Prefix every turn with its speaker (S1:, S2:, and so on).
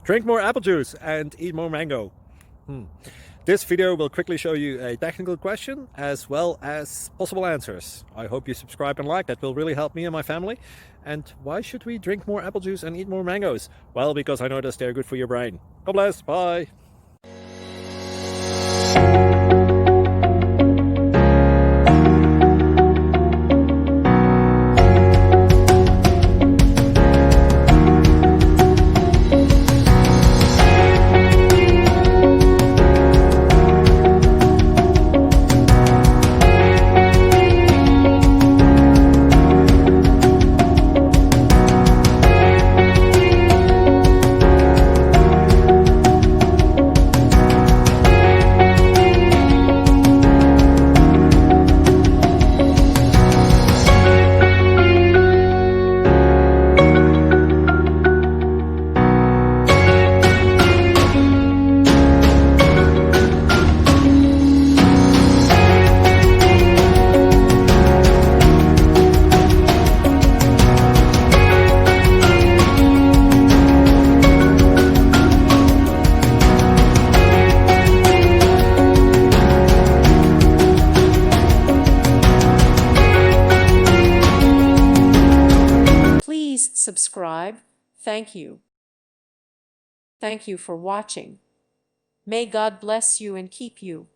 S1: Drink more apple juice and eat more mango. This video will quickly show you a technical question as well as possible answers. I hope you subscribe and like, that will really help me and my family. And why should we drink more apple juice and eat more mangoes? Well, because I noticed they're good for your brain. God bless, bye.
S2: Please subscribe. Thank you. Thank you for watching. May God bless you and keep you.